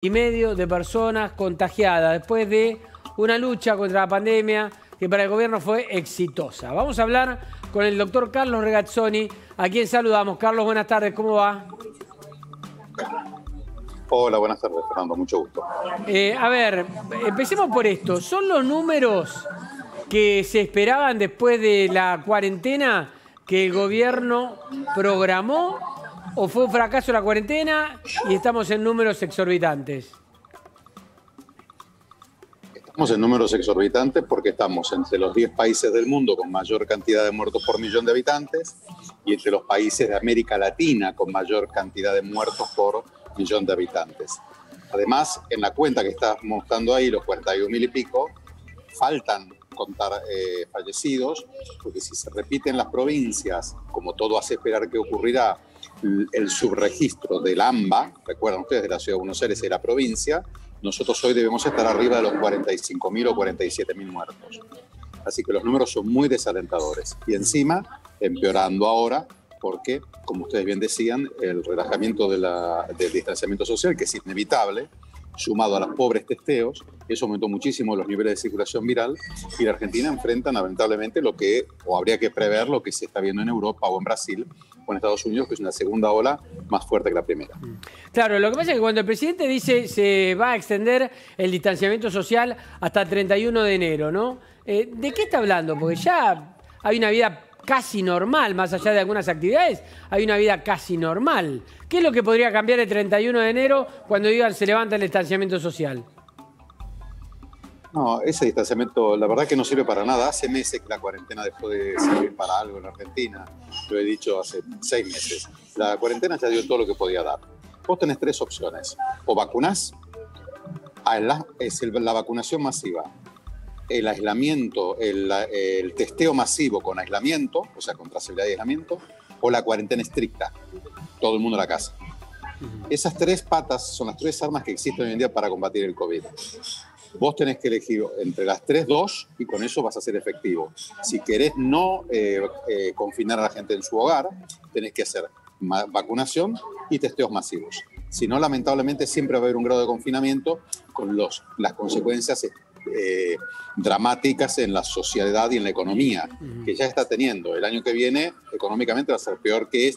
y medio de personas contagiadas después de una lucha contra la pandemia que para el gobierno fue exitosa. Vamos a hablar con el doctor Carlos Regazzoni, a quien saludamos. Carlos, buenas tardes, ¿cómo va? Hola, buenas tardes, Fernando, mucho gusto. A ver, empecemos por esto. ¿Son los números que se esperaban después de la cuarentena que el gobierno programó? ¿O fue un fracaso la cuarentena y estamos en números exorbitantes? Estamos en números exorbitantes porque estamos entre los 10 países del mundo con mayor cantidad de muertos por millón de habitantes y entre los países de América Latina con mayor cantidad de muertos por millón de habitantes. Además, en la cuenta que estás mostrando ahí, los 41.000 y pico, faltan contar fallecidos, porque si se repiten las provincias, como todo hace esperar que ocurrirá, el subregistro del AMBA, recuerdan ustedes, de la Ciudad de Buenos Aires y de la provincia, nosotros hoy debemos estar arriba de los 45.000 o 47.000 muertos. Así que los números son muy desalentadores. Y encima, empeorando ahora, porque, como ustedes bien decían, el relajamiento del distanciamiento social, que es inevitable, sumado a los pobres testeos, eso aumentó muchísimo los niveles de circulación viral y la Argentina enfrenta lamentablemente lo que, o habría que prever lo que se está viendo en Europa o en Brasil o en Estados Unidos, que es una segunda ola más fuerte que la primera. Claro, lo que pasa es que cuando el presidente dice se va a extender el distanciamiento social hasta el 31 de enero, ¿no? ¿De qué está hablando? Porque ya hay una vida casi normal, más allá de algunas actividades, hay una vida casi normal. ¿Qué es lo que podría cambiar el 31 de enero cuando digan se levanta el distanciamiento social? No, ese distanciamiento la verdad que no sirve para nada. Hace meses que la cuarentena dejó de servir para algo en Argentina. Lo he dicho hace 6 meses. La cuarentena ya dio todo lo que podía dar. Vos tenés 3 opciones. O vacunás, es la vacunación masiva, el aislamiento, el testeo masivo con aislamiento, o sea, con trazabilidad y aislamiento, o la cuarentena estricta, todo el mundo a la casa. Esas 3 patas son las 3 armas que existen hoy en día para combatir el COVID. Vos tenés que elegir entre las 3, 2, y con eso vas a ser efectivo. Si querés no confinar a la gente en su hogar, tenés que hacer vacunación y testeos masivos. Si no, lamentablemente siempre va a haber un grado de confinamiento con las consecuencias dramáticas en la sociedad y en la economía, que ya está teniendo. El año que viene, económicamente, va a ser peor que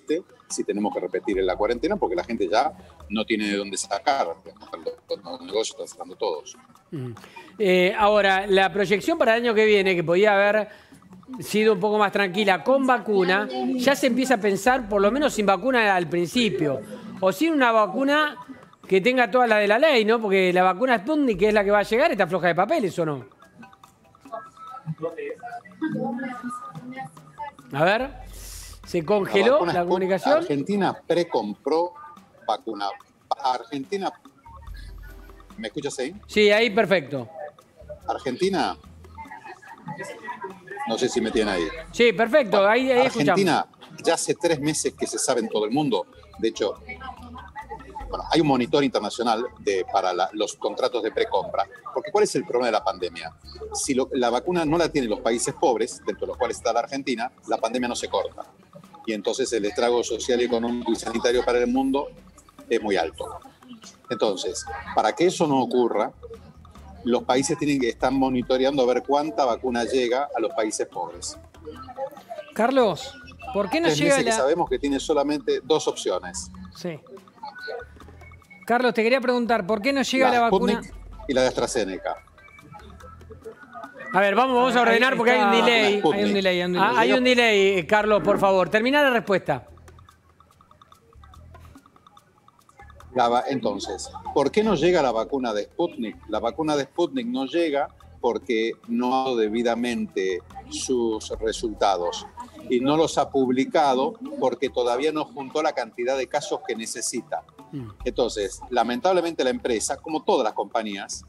si tenemos que repetir en la cuarentena, porque la gente ya no tiene de dónde sacar. Los negocios están cerrando todos. Ahora, la proyección para el año que viene, que podía haber sido un poco más tranquila con vacuna, ya se empieza a pensar, por lo menos sin vacuna al principio, o sin una vacuna que tenga todas las de la ley, ¿no? Porque la vacuna Sputnik, que es la que va a llegar, está floja de papeles, ¿o no? A ver, ¿se congeló la comunicación? Argentina precompró vacuna. Argentina, ¿me escuchas ahí? Sí, ahí perfecto. Argentina, no sé si me tiene ahí. Sí, perfecto, ahí Argentina, escuchamos. ya hace 3 meses que se sabe en todo el mundo. De hecho, hay un monitor internacional para los contratos de precompra. Porque ¿cuál es el problema de la pandemia? Si la vacuna no la tienen los países pobres, dentro de los cuales está la Argentina, la pandemia no se corta. Y entonces el estrago social, económico y sanitario para el mundo es muy alto. Entonces, para que eso no ocurra, los países tienen que estar monitoreando a ver cuánta vacuna llega a los países pobres. Carlos, ¿por qué no llega que sabemos que tiene solamente 2 opciones. Sí. Carlos, te quería preguntar, ¿por qué no llega la vacuna? Sputnik y la de AstraZeneca. A ver, vamos a ordenar porque hay un delay. Hay un delay, Carlos, por favor. Termina la respuesta. Entonces, ¿por qué no llega la vacuna de Sputnik? La vacuna de Sputnik no llega porque no ha dado debidamente sus resultados y no los ha publicado porque todavía no juntó la cantidad de casos que necesita. Entonces, lamentablemente la empresa, como todas las compañías,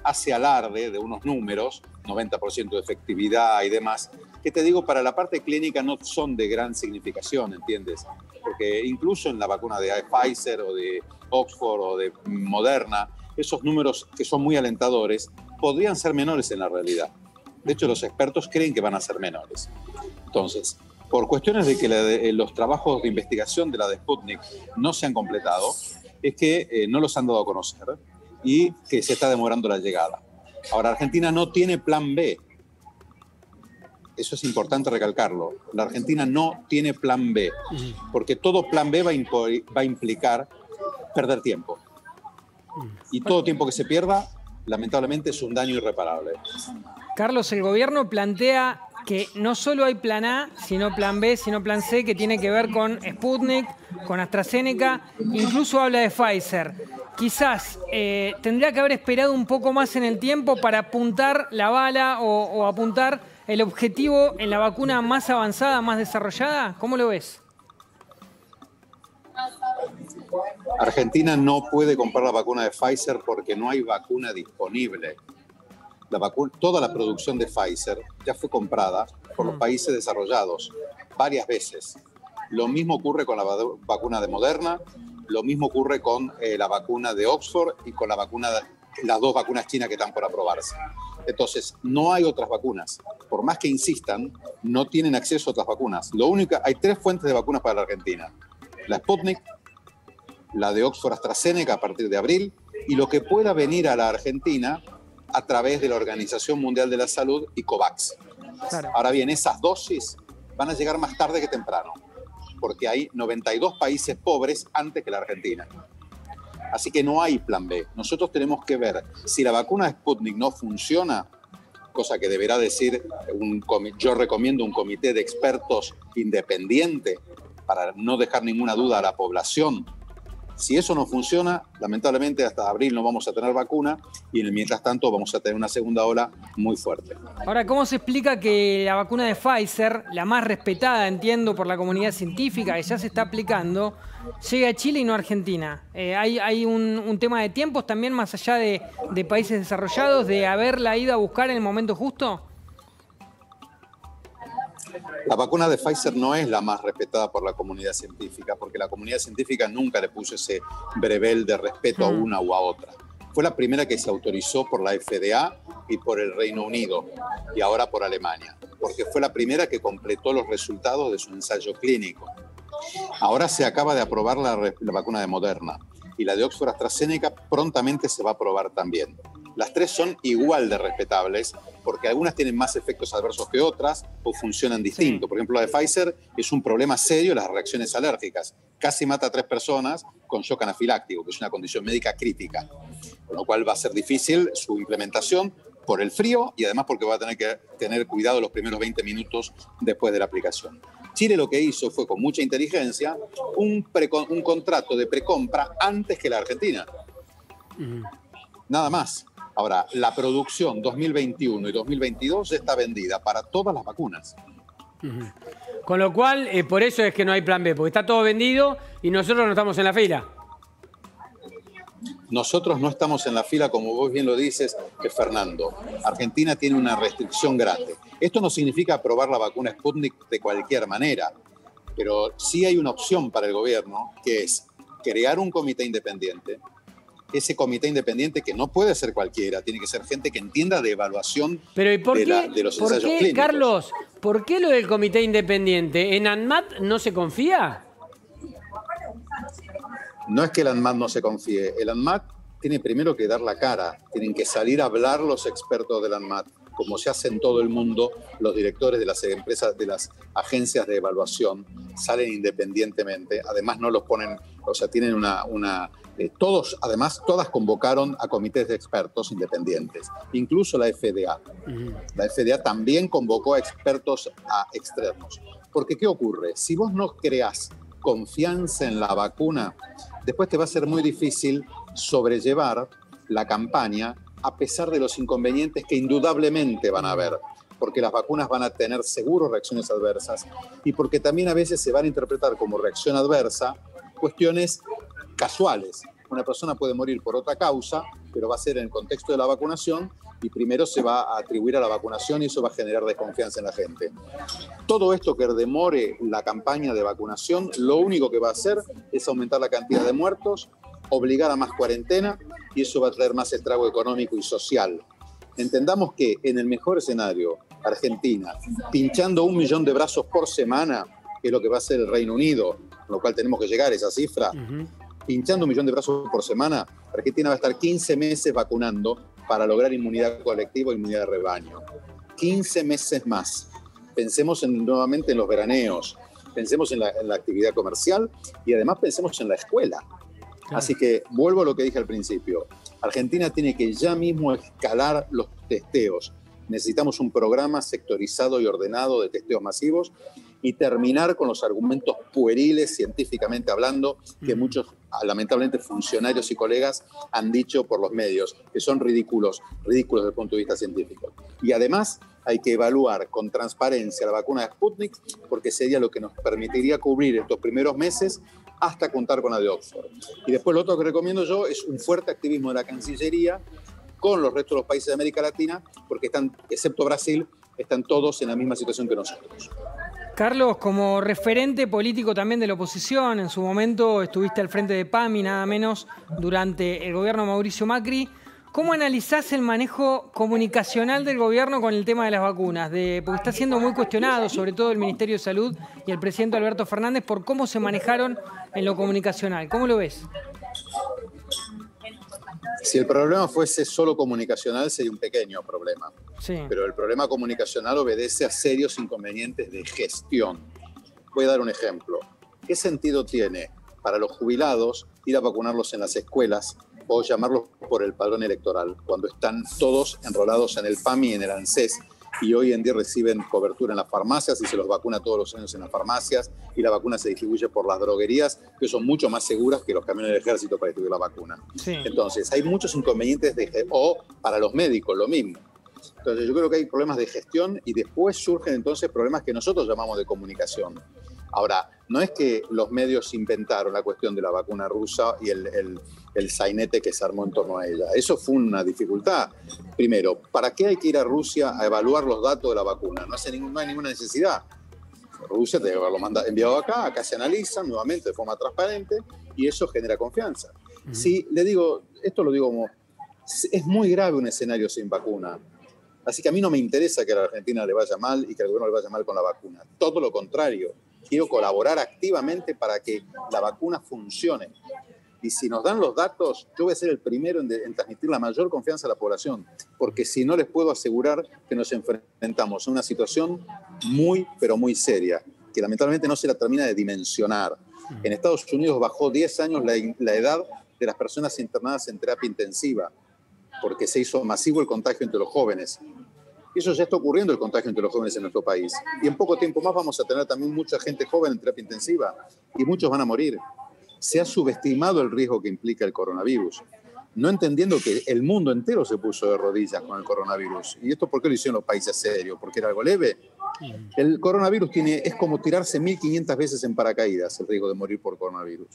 hace alarde de unos números, 90% de efectividad y demás, que te digo, para la parte clínica no son de gran significación, ¿entiendes? Porque incluso en la vacuna de Pfizer o de Oxford o de Moderna, esos números que son muy alentadores podrían ser menores en la realidad. De hecho, los expertos creen que van a ser menores. Entonces, por cuestiones de que los trabajos de investigación de la de Sputnik no se han completado, es que no los han dado a conocer. y que se está demorando la llegada. Ahora, Argentina no tiene plan B. Eso es importante recalcarlo. La Argentina no tiene plan B, porque todo plan B va a implicar perder tiempo. Y todo tiempo que se pierda, lamentablemente, es un daño irreparable. Carlos, el gobierno plantea que no solo hay plan A, sino plan B, sino plan C, que tiene que ver con Sputnik, con AstraZeneca, incluso habla de Pfizer. Quizás tendría que haber esperado un poco más en el tiempo para apuntar la bala o apuntar el objetivo en la vacuna más avanzada, más desarrollada. ¿Cómo lo ves? Argentina no puede comprar la vacuna de Pfizer porque no hay vacuna disponible. Toda la producción de Pfizer ya fue comprada por los países desarrollados varias veces. Lo mismo ocurre con la vacuna de Moderna, lo mismo ocurre con la vacuna de Oxford y con las dos vacunas chinas que están por aprobarse. Entonces, no hay otras vacunas. Por más que insistan, no tienen acceso a otras vacunas. Hay 3 fuentes de vacunas para la Argentina. La Sputnik, la de Oxford AstraZeneca a partir de abril, y lo que pueda venir a la Argentina a través de la Organización Mundial de la Salud y COVAX. Claro. Ahora bien, esas dosis van a llegar más tarde que temprano, porque hay 92 países pobres antes que la Argentina. Así que no hay plan B. Nosotros tenemos que ver si la vacuna Sputnik no funciona, cosa que deberá decir, yo recomiendo un comité de expertos independiente para no dejar ninguna duda a la población. Si eso no funciona, lamentablemente hasta abril no vamos a tener vacuna y en el mientras tanto vamos a tener una segunda ola muy fuerte. Ahora, ¿cómo se explica que la vacuna de Pfizer, la más respetada, entiendo, por la comunidad científica, que ya se está aplicando, llegue a Chile y no a Argentina? ¿Hay un tema de tiempos también más allá de países desarrollados, de haberla ido a buscar en el momento justo? La vacuna de Pfizer no es la más respetada por la comunidad científica, porque la comunidad científica nunca le puso ese brevel de respeto a una u a otra. Fue la primera que se autorizó por la FDA y por el Reino Unido, y ahora por Alemania, porque fue la primera que completó los resultados de su ensayo clínico. Ahora se acaba de aprobar la vacuna de Moderna, y la de Oxford AstraZeneca prontamente se va a aprobar también. Las 3 son igual de respetables porque algunas tienen más efectos adversos que otras o funcionan distinto. Sí. Por ejemplo, la de Pfizer es un problema serio, las reacciones alérgicas. Casi mata a 3 personas con shock anafiláctico, que es una condición médica crítica. Con lo cual va a ser difícil su implementación por el frío y además porque va a tener que tener cuidado los primeros 20 minutos después de la aplicación. Chile lo que hizo fue, con mucha inteligencia, un contrato de precompra antes que la Argentina. Nada más. Ahora, la producción 2021 y 2022 ya está vendida para todas las vacunas. Con lo cual, por eso es que no hay plan B, porque está todo vendido y nosotros no estamos en la fila. Nosotros no estamos en la fila, como vos bien lo dices, Fernando. Argentina tiene una restricción grande. Esto no significa aprobar la vacuna Sputnik de cualquier manera, pero sí hay una opción para el gobierno, que es crear un comité independiente. Ese comité independiente, que no puede ser cualquiera, tiene que ser gente que entienda de evaluación de los ensayos clínicos. Carlos, ¿por qué lo del comité independiente? ¿En ANMAT no se confía? No es que el ANMAT no se confíe. El ANMAT tiene primero que dar la cara. Tienen que salir a hablar los expertos del ANMAT, como se hace en todo el mundo. Los directores de las empresas, de las agencias de evaluación, salen independientemente. Además no los ponen, o sea, tienen todas convocaron a comités de expertos independientes, incluso la FDA. La FDA también convocó a expertos externos. Porque, ¿qué ocurre? Si vos no creás confianza en la vacuna, después te va a ser muy difícil sobrellevar la campaña a pesar de los inconvenientes que indudablemente van a haber, porque las vacunas van a tener seguro reacciones adversas y porque también a veces se van a interpretar como reacción adversa cuestiones casuales. Una persona puede morir por otra causa, pero va a ser en el contexto de la vacunación y primero se va a atribuir a la vacunación y eso va a generar desconfianza en la gente. Todo esto que demore la campaña de vacunación, lo único que va a hacer es aumentar la cantidad de muertos, obligar a más cuarentena y eso va a traer más estrago económico y social. Entendamos que en el mejor escenario, Argentina, pinchando 1 millón de brazos por semana, que es lo que va a hacer el Reino Unido, con lo cual tenemos que llegar a esa cifra, pinchando 1 millón de brazos por semana, Argentina va a estar 15 meses vacunando para lograr inmunidad colectiva e inmunidad de rebaño. 15 meses más. Pensemos nuevamente en los veraneos, pensemos en la actividad comercial y además pensemos en la escuela. Claro. Así que vuelvo a lo que dije al principio. Argentina tiene que ya mismo escalar los testeos. Necesitamos un programa sectorizado y ordenado de testeos masivos y terminar con los argumentos pueriles, científicamente hablando, que muchos, lamentablemente, funcionarios y colegas han dicho por los medios, que son ridículos desde el punto de vista científico. Y además hay que evaluar con transparencia la vacuna de Sputnik, porque sería lo que nos permitiría cubrir estos primeros meses hasta contar con la de Oxford. Y después lo otro que recomiendo yo es un fuerte activismo de la Cancillería con los restos de los países de América Latina, porque están, excepto Brasil, están todos en la misma situación que nosotros. Carlos, como referente político también de la oposición, en su momento estuviste al frente de PAMI, nada menos, durante el gobierno de Mauricio Macri. ¿Cómo analizás el manejo comunicacional del gobierno con el tema de las vacunas? Porque está siendo muy cuestionado, sobre todo el Ministerio de Salud y el presidente Alberto Fernández, por cómo se manejaron en lo comunicacional. ¿Cómo lo ves? Si el problema fuese solo comunicacional, sería un pequeño problema. Sí. Pero el problema comunicacional obedece a serios inconvenientes de gestión. Voy a dar un ejemplo. ¿Qué sentido tiene para los jubilados ir a vacunarlos en las escuelas o llamarlos por el padrón electoral cuando están todos enrolados en el PAMI y en el ANSES y hoy en día reciben cobertura en las farmacias y se los vacuna todos los años en las farmacias y la vacuna se distribuye por las droguerías que son mucho más seguras que los camiones del ejército para distribuir la vacuna? Sí. Entonces hay muchos inconvenientes o para los médicos lo mismo. Entonces yo creo que hay problemas de gestión y después surgen entonces problemas que nosotros llamamos de comunicación. Ahora, no es que los medios inventaron la cuestión de la vacuna rusa y el sainete que se armó en torno a ella. Eso fue una dificultad. Primero, ¿para qué hay que ir a Rusia a evaluar los datos de la vacuna? No hay ninguna necesidad. Rusia te lo manda enviado acá se analizan nuevamente de forma transparente y eso genera confianza. Si le digo, esto lo digo como, es muy grave un escenario sin vacuna. Así que a mí no me interesa que a la Argentina le vaya mal y que al gobierno le vaya mal con la vacuna. Todo lo contrario. Quiero colaborar activamente para que la vacuna funcione. Y si nos dan los datos, yo voy a ser el primero en transmitir la mayor confianza a la población, porque si no les puedo asegurar que nos enfrentamos a una situación muy, pero muy seria, que lamentablemente no se la termina de dimensionar. En Estados Unidos bajó 10 años la edad de las personas internadas en terapia intensiva, porque se hizo masivo el contagio entre los jóvenes. Y eso ya está ocurriendo, el contagio entre los jóvenes en nuestro país. Y en poco tiempo más vamos a tener también mucha gente joven en terapia intensiva y muchos van a morir. Se ha subestimado el riesgo que implica el coronavirus, no entendiendo que el mundo entero se puso de rodillas con el coronavirus. ¿Y esto por qué lo hicieron los países serios? ¿Porque era algo leve? El coronavirus es como tirarse 1500 veces en paracaídas el riesgo de morir por coronavirus.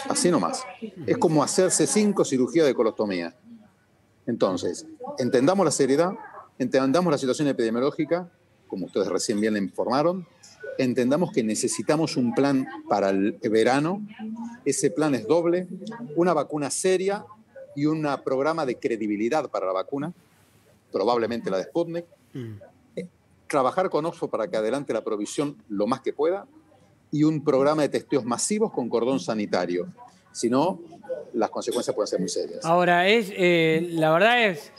Así nomás. Es como hacerse 5 cirugías de colostomía. Entonces, entendamos la seriedad, entendamos la situación epidemiológica, como ustedes recién bien le informaron, entendamos que necesitamos un plan para el verano. Ese plan es doble, una vacuna seria y un programa de credibilidad para la vacuna, probablemente la de Sputnik. Trabajar con Oxford para que adelante la provisión lo más que pueda y un programa de testeos masivos con cordón sanitario. Si no, las consecuencias pueden ser muy serias. Ahora, la verdad es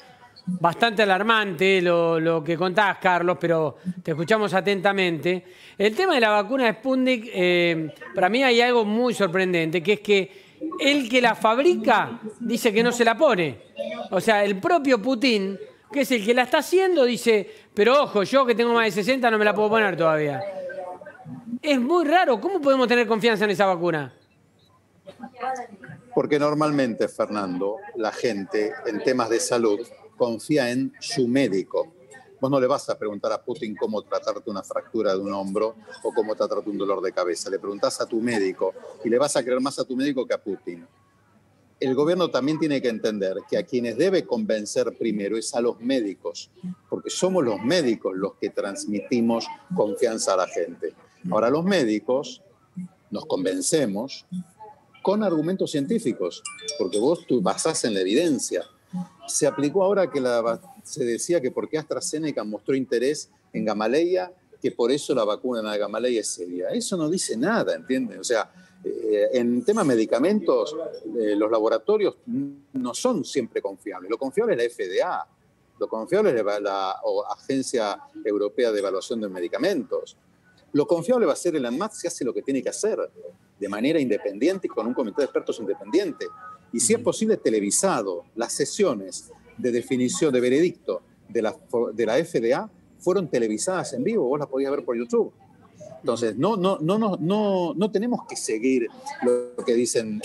bastante alarmante lo que contás, Carlos, pero te escuchamos atentamente. El tema de la vacuna de Sputnik, para mí hay algo muy sorprendente, que es que el que la fabrica dice que no se la pone. O sea, el propio Putin, que es el que la está haciendo, dice, pero ojo, yo que tengo más de 60 no me la puedo poner todavía. Es muy raro. ¿Cómo podemos tener confianza en esa vacuna? Porque normalmente, Fernando, la gente en temas de salud confía en su médico. Vos no le vas a preguntar a Putin cómo tratarte una fractura de un hombro o cómo tratarte un dolor de cabeza. Le preguntás a tu médico y le vas a creer más a tu médico que a Putin. El gobierno también tiene que entender que a quienes debe convencer primero es a los médicos, porque somos los médicos los que transmitimos confianza a la gente. Ahora, los médicos nos convencemos con argumentos científicos, porque vos tú basás en la evidencia. Se aplicó ahora que se decía que porque AstraZeneca mostró interés en Gamaleya, que por eso la vacuna de Gamaleya es seria. Eso no dice nada, ¿entiendes? O sea, En tema de medicamentos, los laboratorios no son siempre confiables. Lo confiable es la FDA, lo confiable es la Agencia Europea de Evaluación de Medicamentos. Lo confiable va a ser el ANMAT si hace lo que tiene que hacer de manera independiente y con un comité de expertos independiente. Y si es posible, televisado. Las sesiones de definición de veredicto de la FDA fueron televisadas en vivo, vos las podías ver por YouTube. Entonces, no tenemos que seguir lo que dicen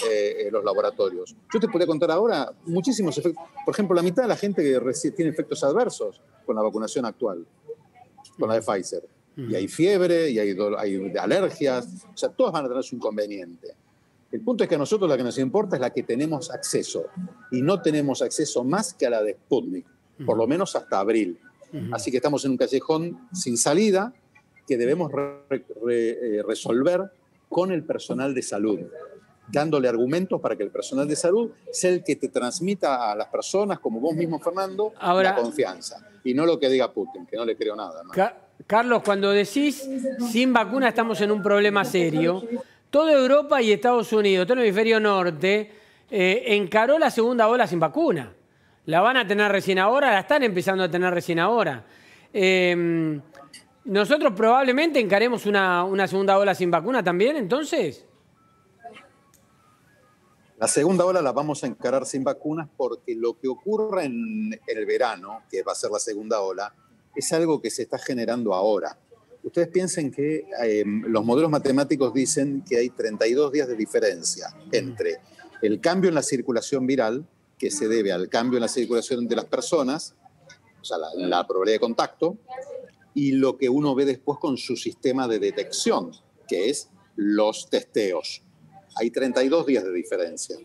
los laboratorios. Yo te podría contar ahora muchísimos efectos. Por ejemplo, la mitad de la gente que tiene efectos adversos con la vacunación actual, con la de Pfizer. Y hay fiebre, y hay alergias, o sea, todas van a tener su inconveniente. El punto es que a nosotros la que nos importa es la que tenemos acceso, y no tenemos acceso más que a la de Sputnik, por lo menos hasta abril. Así que estamos en un callejón sin salida que debemos resolver con el personal de salud, dándole argumentos para que el personal de salud sea el que te transmita a las personas, como vos mismo, Fernando, la confianza. Y no lo que diga Putin, que no le creo nada. Carlos, cuando decís sin vacuna estamos en un problema serio, toda Europa y Estados Unidos, todo el hemisferio norte, encaró la segunda ola sin vacuna. La van a tener recién ahora, la están empezando a tener recién ahora. ¿Nosotros probablemente encaremos una segunda ola sin vacuna también, entonces? La segunda ola la vamos a encarar sin vacunas porque lo que ocurra en el verano, que va a ser la segunda ola, es algo que se está generando ahora. Ustedes piensen que los modelos matemáticos dicen que hay 32 días de diferencia entre el cambio en la circulación viral, que se debe al cambio en la circulación de las personas, o sea, la probabilidad de contacto, y lo que uno ve después con su sistema de detección, que es los testeos. Hay 32 días de diferencia.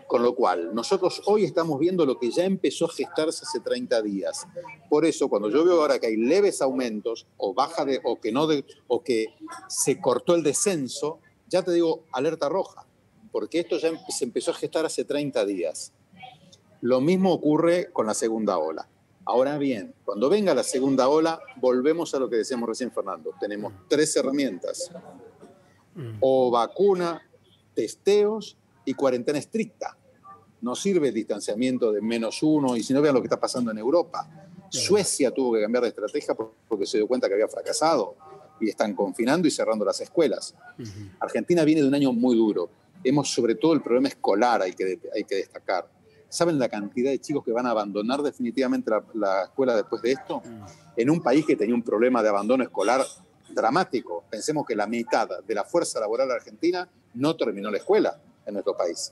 Con lo cual, nosotros hoy estamos viendo lo que ya empezó a gestarse hace 30 días. Por eso, cuando yo veo ahora que hay leves aumentos, o que se cortó el descenso, ya te digo, alerta roja, porque esto ya se empezó a gestar hace 30 días. Lo mismo ocurre con la segunda ola. Ahora bien, cuando venga la segunda ola, volvemos a lo que decíamos recién, Fernando. Tenemos 3 herramientas: o vacuna, testeos y cuarentena estricta. No sirve el distanciamiento de -1, y si no, vean lo que está pasando en Europa. Suecia tuvo que cambiar de estrategia porque se dio cuenta que había fracasado y están confinando y cerrando las escuelas. Argentina viene de un año muy duro. Sobre todo el problema escolar, hay que destacar. ¿Saben la cantidad de chicos que van a abandonar definitivamente la escuela después de esto? En un país que tenía un problema de abandono escolar dramático. Pensemos que la mitad de la fuerza laboral argentina no terminó la escuela en nuestro país.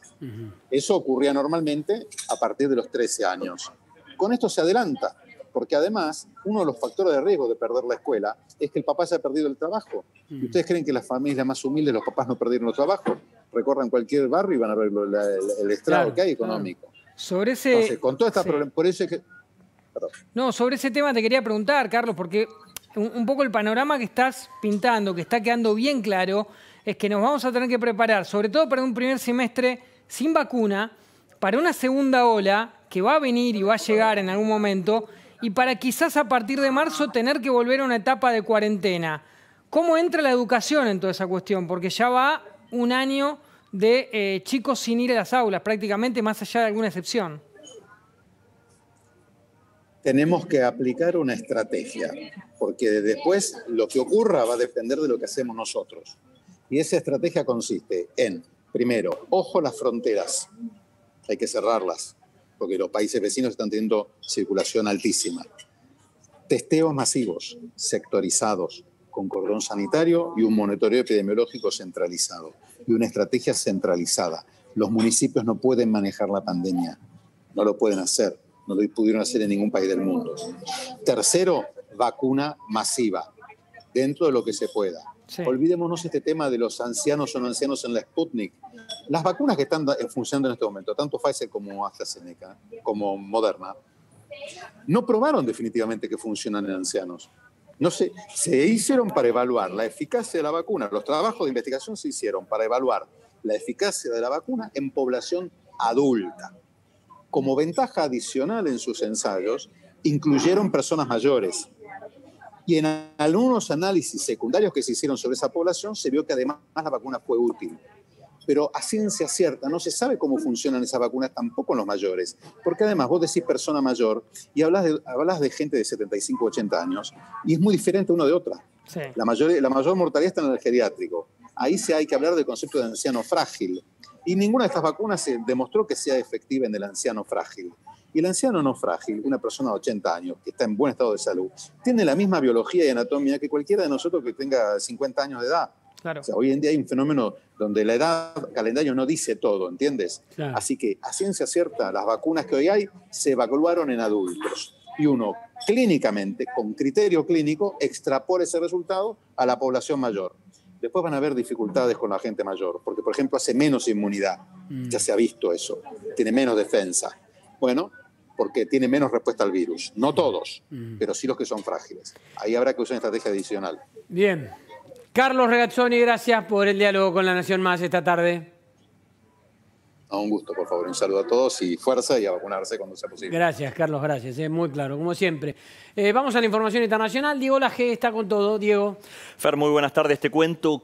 Eso ocurría normalmente a partir de los 13 años. Con esto se adelanta, porque además uno de los factores de riesgo de perder la escuela es que el papá se ha perdido el trabajo. ¿Y ustedes creen que las familias más humildes, los papás no perdieron el trabajo? Recorran cualquier barrio y van a ver el estrago que hay económico. Sobre ese... Entonces, con todo este problema, por eso es que... Perdón. No, sobre ese tema te quería preguntar, Carlos, porque un poco el panorama que estás pintando, que está quedando bien claro, es que nos vamos a tener que preparar, sobre todo para un primer semestre sin vacuna, para una segunda ola que va a venir y va a llegar en algún momento, y para quizás a partir de marzo tener que volver a una etapa de cuarentena. ¿Cómo entra la educación en toda esa cuestión? Porque ya va un año de chicos sin ir a las aulas, prácticamente, más allá de alguna excepción. Tenemos que aplicar una estrategia, porque después lo que ocurra va a depender de lo que hacemos nosotros. Y esa estrategia consiste en, primero, ojo las fronteras, hay que cerrarlas, porque los países vecinos están teniendo circulación altísima. Testeos masivos, sectorizados, con cordón sanitario y un monitoreo epidemiológico centralizado y una estrategia centralizada. Los municipios no pueden manejar la pandemia, no lo pueden hacer, no lo pudieron hacer en ningún país del mundo. Tercero, vacuna masiva, dentro de lo que se pueda. Sí. Olvidémonos este tema de los ancianos o no ancianos en la Sputnik. Las vacunas que están funcionando en este momento, tanto Pfizer como AstraZeneca, como Moderna, no probaron definitivamente que funcionan en ancianos. No se hicieron para evaluar la eficacia de la vacuna. Los trabajos de investigación se hicieron para evaluar la eficacia de la vacuna en población adulta. Como ventaja adicional en sus ensayos, incluyeron personas mayores. Y en algunos análisis secundarios que se hicieron sobre esa población, se vio que además la vacuna fue útil. pero a ciencia cierta no se sabe cómo funcionan esas vacunas tampoco en los mayores, porque además vos decís persona mayor y hablas de gente de 75, 80 años y es muy diferente uno de otra. Sí. La mayor mortalidad está en el geriátrico. Ahí sí hay que hablar del concepto de anciano frágil. Y ninguna de estas vacunas se demostró que sea efectiva en el anciano frágil. Y el anciano no frágil, una persona de 80 años que está en buen estado de salud, tiene la misma biología y anatomía que cualquiera de nosotros que tenga 50 años de edad. Claro. O sea, hoy en día hay un fenómeno donde la edad, calendario no dice todo, ¿entiendes? Claro. Así que, a ciencia cierta, las vacunas que hoy hay se evaluaron en adultos. Y uno, clínicamente, con criterio clínico, extrapola ese resultado a la población mayor. Después van a haber dificultades con la gente mayor, porque, por ejemplo, hace menos inmunidad. Ya se ha visto eso. Tiene menos defensa. Bueno, porque tiene menos respuesta al virus. No todos, pero sí los que son frágiles. Ahí habrá que usar una estrategia adicional. Bien. Carlos Regazzoni, gracias por el diálogo con La Nación Más esta tarde. Un gusto, por favor. Un saludo a todos y fuerza y a vacunarse cuando sea posible. Gracias, Carlos, gracias. Muy claro, como siempre. Vamos a la información internacional. Diego Laje está con todo. Diego. Fer, muy buenas tardes. Te cuento